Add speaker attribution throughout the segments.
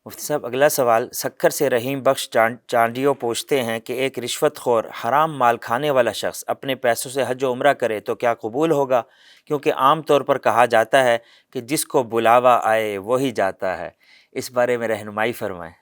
Speaker 1: مفتی صاحب اگلا سوال سکھر سے رحیم بخش چانڈیو پوچھتے ہیں کہ ایک رشوت خور حرام مال کھانے والا شخص اپنے پیسوں سے حج و عمرہ کرے تو کیا قبول ہوگا؟ کیونکہ عام طور پر کہا جاتا ہے کہ جس کو بلاوا آئے وہی جاتا ہے، اس بارے میں رہنمائی فرمائیں۔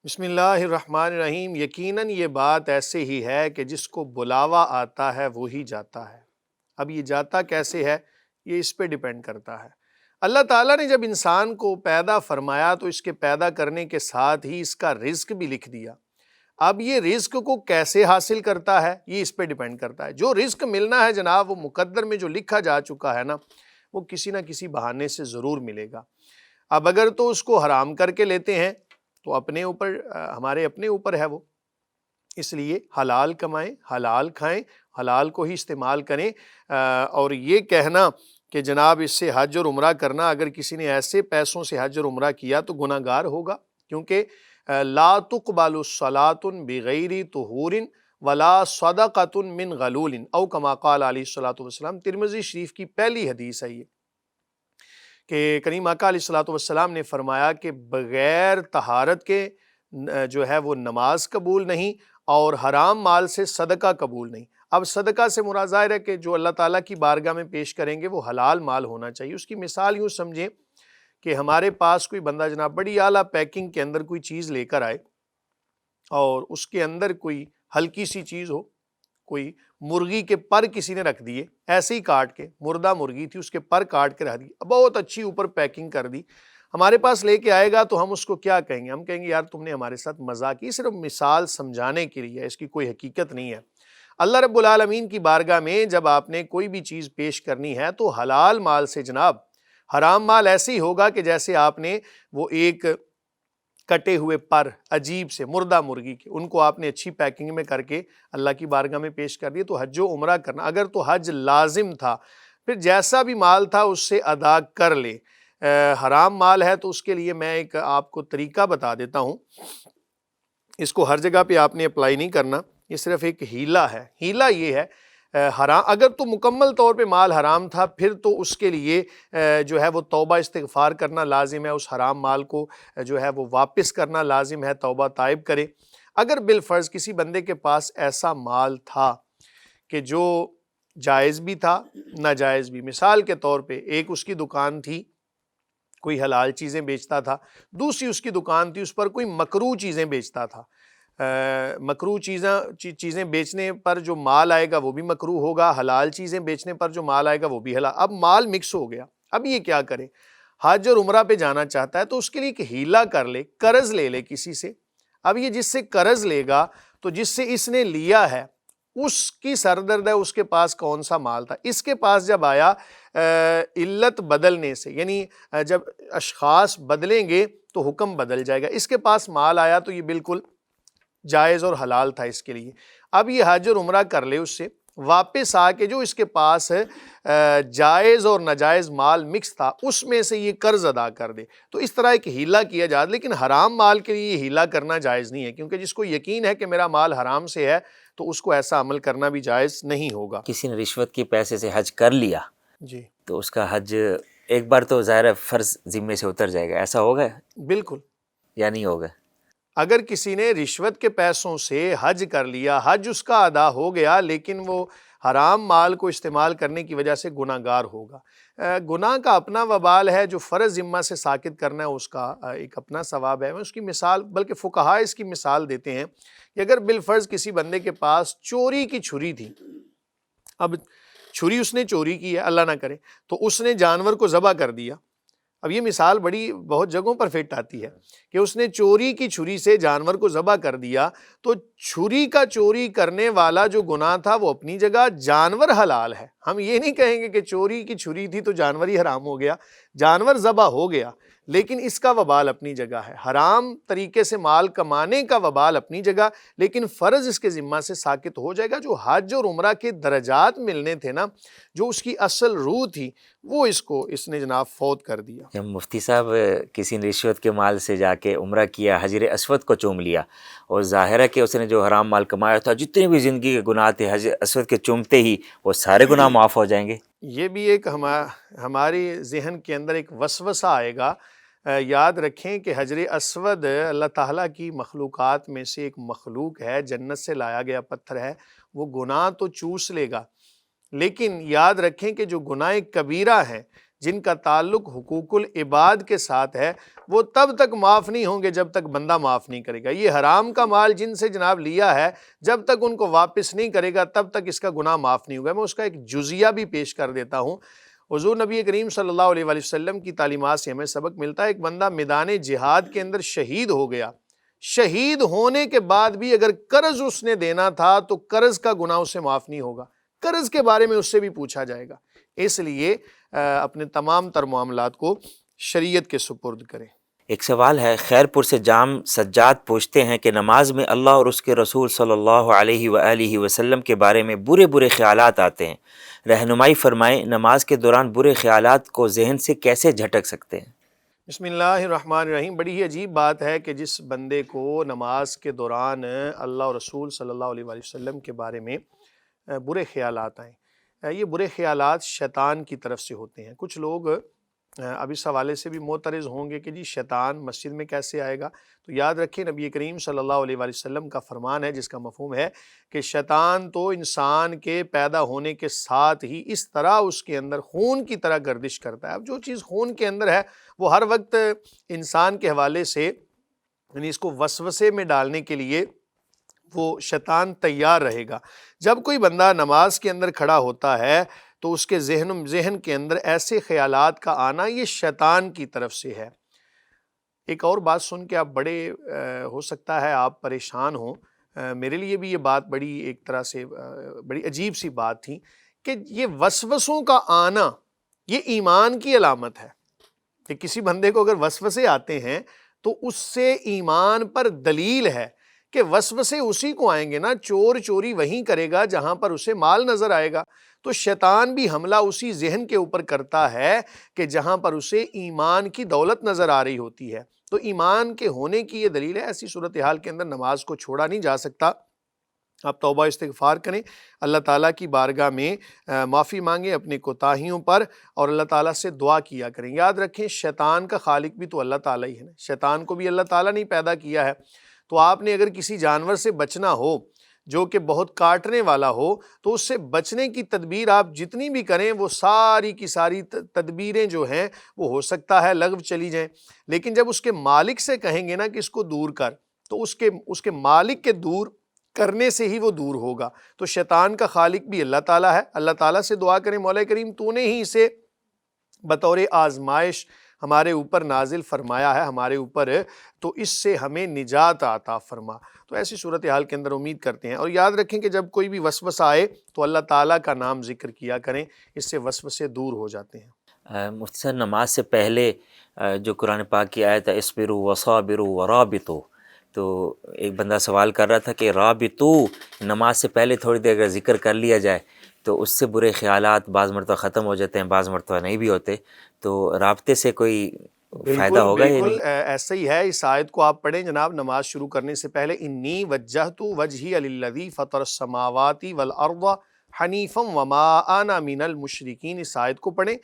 Speaker 2: بسم اللہ الرحمن الرحیم۔ یقیناً یہ بات ایسے ہی ہے کہ جس کو بلاوا آتا ہے وہی جاتا ہے۔ اب یہ جاتا کیسے ہے یہ اس پہ ڈیپینڈ کرتا ہے۔ اللہ تعالیٰ نے جب انسان کو پیدا فرمایا تو اس کے پیدا کرنے کے ساتھ ہی اس کا رزق بھی لکھ دیا۔ اب یہ رزق کو کیسے حاصل کرتا ہے یہ اس پہ ڈیپینڈ کرتا ہے۔ جو رزق ملنا ہے جناب وہ مقدر میں جو لکھا جا چکا ہے نا، وہ کسی نہ کسی بہانے سے ضرور ملے گا۔ اب اگر تو اس کو حرام کر کے لیتے ہیں تو اپنے اوپر، ہمارے اپنے اوپر ہے وہ، اس لیے حلال کمائیں، حلال کھائیں، حلال کو ہی استعمال کریں۔ اور یہ کہنا کہ جناب اس سے حج اور عمرہ کرنا، اگر کسی نے ایسے پیسوں سے حج اور عمرہ کیا تو گناہ گار ہوگا، کیونکہ لا تقبل صلاۃ بغیر طہور ولا صدقۃ من غلول او کما قال علیہ الصلوۃ والسلام۔ ترمذی شریف کی پہلی حدیث ہے یہ کہ کریم آقا علیہ الصلوۃ والسلام نے فرمایا کہ بغیر طہارت کے جو ہے وہ نماز قبول نہیں، اور حرام مال سے صدقہ قبول نہیں۔ اب صدقہ سے مراد ظاہر ہے کہ جو اللہ تعالیٰ کی بارگاہ میں پیش کریں گے وہ حلال مال ہونا چاہیے۔ اس کی مثال یوں سمجھیں کہ ہمارے پاس کوئی بندہ جناب بڑی اعلیٰ پیکنگ کے اندر کوئی چیز لے کر آئے، اور اس کے اندر کوئی ہلکی سی چیز ہو، کوئی مرغی کے پر کسی نے رکھ دیے، ایسے ہی کاٹ کے، مردہ مرغی تھی اس کے پر کاٹ کے رکھ دی، بہت اچھی اوپر پیکنگ کر دی، ہمارے پاس لے کے آئے گا تو ہم اس کو کیا کہیں گے؟ ہم کہیں گے یار تم نے ہمارے ساتھ مزاق کی، صرف مثال سمجھانے کے لیے، اس کی کوئی حقیقت نہیں ہے۔ اللہ رب العالمین کی بارگاہ میں جب آپ نے کوئی بھی چیز پیش کرنی ہے تو حلال مال سے جناب، حرام مال ایسے ہی ہوگا کہ جیسے آپ نے وہ ایک کٹے ہوئے پر عجیب سے مردہ مرغی کے، ان کو آپ نے اچھی پیکنگ میں کر کے اللہ کی بارگاہ میں پیش کر دیے، تو حج و عمرہ کرنا، اگر تو حج لازم تھا پھر جیسا بھی مال تھا اس سے ادا کر لے۔ حرام مال ہے تو اس کے لیے میں ایک آپ کو طریقہ بتا دیتا ہوں، اس کو ہر جگہ پہ آپ نے اپلائی نہیں کرنا، یہ صرف ایک ہیلہ ہے۔ ہیلہ یہ ہے، حرام اگر تو مکمل طور پہ مال حرام تھا پھر تو اس کے لیے جو ہے وہ توبہ استغفار کرنا لازم ہے، اس حرام مال کو جو ہے وہ واپس کرنا لازم ہے، توبہ طائب کرے۔ اگر بالفرض کسی بندے کے پاس ایسا مال تھا کہ جو جائز بھی تھا ناجائز بھی، مثال کے طور پہ ایک اس کی دکان تھی، کوئی حلال چیزیں بیچتا تھا، دوسری اس کی دکان تھی اس پر کوئی مکروہ چیزیں بیچتا تھا، مکروہ چیزیں بیچنے پر جو مال آئے گا وہ بھی مکروہ ہوگا، حلال چیزیں بیچنے پر جو مال آئے گا وہ بھی حلال۔ اب مال مکس ہو گیا، اب یہ کیا کرے؟ حج اور عمرہ پہ جانا چاہتا ہے تو اس کے لیے ایک ہیلہ کر لے، قرض لے لے کسی سے۔ اب یہ جس سے قرض لے گا تو جس سے اس نے لیا ہے اس کی سردرد ہے اس کے پاس کون سا مال تھا، اس کے پاس جب آیا علت بدلنے سے، یعنی جب اشخاص بدلیں گے تو حکم بدل جائے گا، اس کے پاس مال آیا تو یہ بالکل جائز اور حلال تھا اس کے لیے۔ اب یہ حج اور عمرہ کر لے، اس سے واپس آ کے جو اس کے پاس جائز اور ناجائز مال مکس تھا اس میں سے یہ قرض ادا کر دے، تو اس طرح ایک ہیلہ کیا جائے۔ لیکن حرام مال کے لیے یہ ہیلہ کرنا جائز نہیں ہے، کیونکہ جس کو یقین ہے کہ میرا مال حرام سے ہے تو اس کو ایسا عمل کرنا بھی جائز نہیں ہوگا۔
Speaker 1: کسی نے رشوت کے پیسے سے حج کر لیا
Speaker 2: جی
Speaker 1: تو اس کا حج ایک بار تو ظاہر فرض ذمے سے اتر جائے گا، ایسا ہوگا
Speaker 2: بالکل۔
Speaker 1: یا نہیں ہوگا؟
Speaker 2: اگر کسی نے رشوت کے پیسوں سے حج کر لیا، حج اس کا ادا ہو گیا، لیکن وہ حرام مال کو استعمال کرنے کی وجہ سے گناہ گار ہوگا۔ گناہ کا اپنا وبال ہے، جو فرض ذمہ سے ساقط کرنا ہے اس کا ایک اپنا ثواب ہے۔ اس کی مثال بلکہ فقہاء اس کی مثال دیتے ہیں کہ اگر بالفرض کسی بندے کے پاس چوری کی چھری تھی، اب چھری اس نے چوری کی ہے، اللہ نہ کرے، تو اس نے جانور کو ذبح کر دیا۔ اب یہ مثال بہت جگہوں پر فٹ آتی ہے کہ اس نے چوری کی چھری سے جانور کو ذبح کر دیا، تو چھری کا چوری کرنے والا جو گناہ تھا وہ اپنی جگہ، جانور حلال ہے۔ ہم یہ نہیں کہیں گے کہ چوری کی چھری تھی تو جانور ہی حرام ہو گیا، جانور ذبح ہو گیا، لیکن اس کا وبال اپنی جگہ ہے۔ حرام طریقے سے مال کمانے کا وبال اپنی جگہ، لیکن فرض اس کے ذمہ سے ساقط ہو جائے گا۔ جو حج اور عمرہ کے درجات ملنے تھے نا، جو اس کی اصل روح تھی، وہ اس نے جناب فوت کر دیا۔
Speaker 1: جب مفتی صاحب کسی نے رشوت کے مال سے جا کے عمرہ کیا، حجر اسود کو چوم لیا، اور ظاہر ہے کہ اس نے جو حرام مال کمایا تھا، جتنے بھی زندگی کے گناہ تھے، حجر اسود کے چومتے ہی وہ سارے گناہ معاف ہو جائیں گے؟
Speaker 2: یہ بھی ایک ہماری ذہن کے اندر ایک وسوسہ آئے گا یاد رکھیں کہ حجر اسود اللہ تعالیٰ کی مخلوقات میں سے ایک مخلوق ہے، جنت سے لایا گیا پتھر ہے، وہ گناہ تو چوس لے گا، لیکن یاد رکھیں کہ جو گناہ کبیرہ ہیں جن کا تعلق حقوق العباد کے ساتھ ہے وہ تب تک معاف نہیں ہوں گے جب تک بندہ معاف نہیں کرے گا۔ یہ حرام کا مال جن سے جناب لیا ہے، جب تک ان کو واپس نہیں کرے گا تب تک اس کا گناہ معاف نہیں ہوگا۔ میں اس کا ایک جزیہ بھی پیش کر دیتا ہوں۔ حضور نبی کریم صلی اللہ علیہ وآلہ وسلم کی تعلیمات سے ہمیں سبق ملتا ہے، ایک بندہ میدان جہاد کے اندر شہید ہو گیا، شہید ہونے کے بعد بھی اگر قرض اس نے دینا تھا تو قرض کا گناہ اسے معاف نہیں ہوگا، قرض کے بارے میں اس سے بھی پوچھا جائے گا۔ اس لیے اپنے تمام تر معاملات کو شریعت کے سپرد کریں۔
Speaker 1: ایک سوال ہے، خیر پور سے جام سجاد پوچھتے ہیں کہ نماز میں اللہ اور اس کے رسول صلی اللہ علیہ وآلہ وسلم کے بارے میں برے خیالات آتے ہیں، رہنمائی فرمائیں، نماز کے دوران برے خیالات کو ذہن سے کیسے جھٹک سکتے ہیں؟
Speaker 2: بسم اللہ الرحمن الرحیم۔ بڑی ہی عجیب بات ہے کہ جس بندے کو نماز کے دوران اللہ اور رسول صلی اللہ علیہ وآلہ وسلم کے بارے میں برے خیالات آئیں، یہ برے خیالات شیطان کی طرف سے ہوتے ہیں۔ کچھ لوگ اب اس حوالے سے بھی معترض ہوں گے کہ جی شیطان مسجد میں کیسے آئے گا؟ تو یاد رکھیں نبی کریم صلی اللہ علیہ وآلہ وسلم کا فرمان ہے جس کا مفہوم ہے کہ شیطان تو انسان کے پیدا ہونے کے ساتھ ہی اس طرح اس کے اندر خون کی طرح گردش کرتا ہے۔ اب جو چیز خون کے اندر ہے وہ ہر وقت انسان کے حوالے سے یعنی اس کو وسوسے میں ڈالنے کے لیے وہ شیطان تیار رہے گا۔ جب کوئی بندہ نماز کے اندر کھڑا ہوتا ہے تو اس کے ذہن کے اندر ایسے خیالات کا آنا یہ شیطان کی طرف سے ہے۔ ایک اور بات سن کے آپ بڑے ہو سکتا ہے آپ پریشان ہوں، میرے لیے بھی یہ بات بڑی ایک طرح سے بڑی عجیب سی بات تھی کہ یہ وسوسوں کا آنا یہ ایمان کی علامت ہے کہ کسی بندے کو اگر وسوسے آتے ہیں تو اس سے ایمان پر دلیل ہے کہ وسوسے اسی کو آئیں گے نا، چور چوری وہیں کرے گا جہاں پر اسے مال نظر آئے گا، تو شیطان بھی حملہ اسی ذہن کے اوپر کرتا ہے کہ جہاں پر اسے ایمان کی دولت نظر آ رہی ہوتی ہے۔ تو ایمان کے ہونے کی یہ دلیل ہے۔ ایسی صورتحال کے اندر نماز کو چھوڑا نہیں جا سکتا۔ آپ توبہ استغفار کریں، اللہ تعالیٰ کی بارگاہ میں معافی مانگیں اپنے کوتاہیوں پر، اور اللہ تعالیٰ سے دعا کیا کریں۔ یاد رکھیں شیطان کا خالق بھی تو اللہ تعالیٰ ہی ہے نا، شیطان کو بھی اللہ تعالیٰ نے پیدا کیا ہے۔ تو آپ نے اگر کسی جانور سے بچنا ہو جو کہ بہت کاٹنے والا ہو تو اس سے بچنے کی تدبیر آپ جتنی بھی کریں وہ ساری کی ساری تدبیریں جو ہیں وہ ہو سکتا ہے لغو چلی جائیں، لیکن جب اس کے مالک سے کہیں گے نا کہ اس کو دور کر تو اس کے مالک کے دور کرنے سے ہی وہ دور ہوگا۔ تو شیطان کا خالق بھی اللہ تعالیٰ ہے۔ اللہ تعالیٰ سے دعا کریں، مولا کریم تو نے ہی اسے بطور آزمائش ہمارے اوپر نازل فرمایا ہے ہمارے اوپر، تو اس سے ہمیں نجات عطا فرما۔ تو ایسی صورتحال کے اندر امید کرتے ہیں، اور یاد رکھیں کہ جب کوئی بھی وسوسہ آئے تو اللہ تعالیٰ کا نام ذکر کیا کریں، اس سے وسوسے دور ہو جاتے ہیں۔
Speaker 1: مفتی صاحب، نماز سے پہلے جو قرآن پاک کی آیت ہے اصبروا وصابروا ورابطوا، تو ایک بندہ سوال کر رہا تھا کہ رابطو نماز سے پہلے تھوڑی دیر اگر ذکر کر لیا جائے تو اس سے برے خیالات بعض مرتبہ ختم ہو جاتے ہیں، بعض مرتبہ نہیں بھی ہوتے، تو رابطے سے کوئی فائدہ ہوگا؟
Speaker 2: بالکل ایسا ہی ہے۔ اس آیت کو آپ پڑھیں جناب نماز شروع کرنے سے پہلے، انی وجہت وجہی للذی فطر السماوات والارض حنیفا وما انا من المشرکین، اس آیت کو پڑھیں۔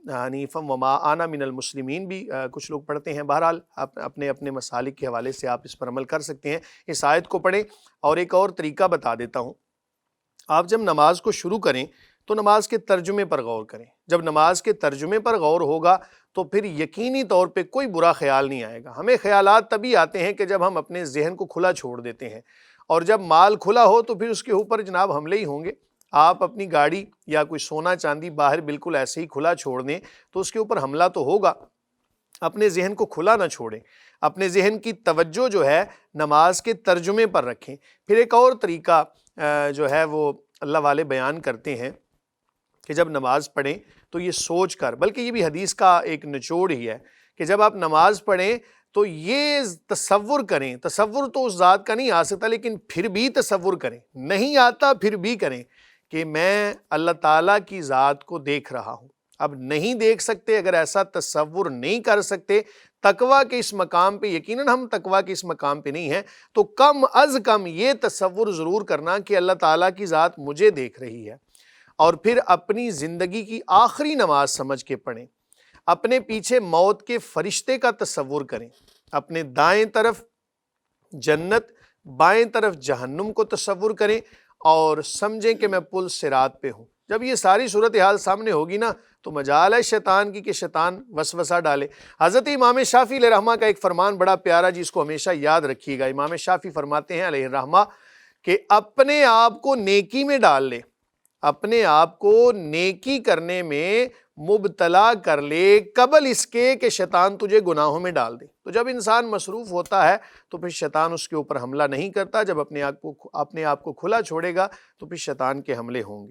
Speaker 2: حنیفا وما انا من المسلمین بھی کچھ لوگ پڑھتے ہیں، بہرحال اپنے اپنے مسالک کے حوالے سے آپ اس پر عمل کر سکتے ہیں۔ اس آیت کو پڑھیں، اور ایک اور طریقہ بتا دیتا ہوں، آپ جب نماز کو شروع کریں تو نماز کے ترجمے پر غور کریں۔ جب نماز کے ترجمے پر غور ہوگا تو پھر یقینی طور پہ کوئی برا خیال نہیں آئے گا۔ ہمیں خیالات تبھی آتے ہیں کہ جب ہم اپنے ذہن کو کھلا چھوڑ دیتے ہیں، اور جب مال کھلا ہو تو پھر اس کے اوپر جناب حملے ہی ہوں گے۔ آپ اپنی گاڑی یا کوئی سونا چاندی باہر بالکل ایسے ہی کھلا چھوڑ دیں تو اس کے اوپر حملہ تو ہوگا۔ اپنے ذہن کو کھلا نہ چھوڑیں، اپنے ذہن کی توجہ جو ہے نماز کے ترجمے پر رکھیں۔ پھر ایک اور طریقہ جو ہے وہ اللہ والے بیان کرتے ہیں کہ جب نماز پڑھیں تو یہ سوچ کر، بلکہ یہ بھی حدیث کا ایک نچوڑ ہی ہے کہ جب آپ نماز پڑھیں تو یہ تصور کریں، تصور تو اس ذات کا نہیں آ سکتا لیکن پھر بھی تصور کریں، نہیں آتا پھر بھی کریں کہ میں اللہ تعالیٰ کی ذات کو دیکھ رہا ہوں۔ اب نہیں دیکھ سکتے، اگر ایسا تصور نہیں کر سکتے تقویٰ کے اس مقام پہ، یقیناً ہم تقویٰ کے اس مقام پہ نہیں ہیں، تو کم از کم یہ تصور ضرور کرنا کہ اللہ تعالیٰ کی ذات مجھے دیکھ رہی ہے، اور پھر اپنی زندگی کی آخری نماز سمجھ کے پڑھیں۔ اپنے پیچھے موت کے فرشتے کا تصور کریں، اپنے دائیں طرف جنت، بائیں طرف جہنم کو تصور کریں اور سمجھیں کہ میں پل صراط پہ ہوں۔ جب یہ ساری صورتحال سامنے ہوگی نا تو مجال ہے شیطان کی کہ شیطان وسوسہ ڈالے۔ حضرت امام شافعی علیہ رحمہ کا ایک فرمان بڑا پیارا جس کو ہمیشہ یاد رکھیے گا۔ امام شافعی فرماتے ہیں علیہ الرحمہ کہ اپنے آپ کو نیکی میں ڈال لے، اپنے آپ کو نیکی کرنے میں مبتلا کر لے قبل اس کے کہ شیطان تجھے گناہوں میں ڈال دے۔ تو جب انسان مصروف ہوتا ہے تو پھر شیطان اس کے اوپر حملہ نہیں کرتا، جب اپنے آپ کو کھلا چھوڑے گا تو پھر شیطان کے حملے ہوں گے۔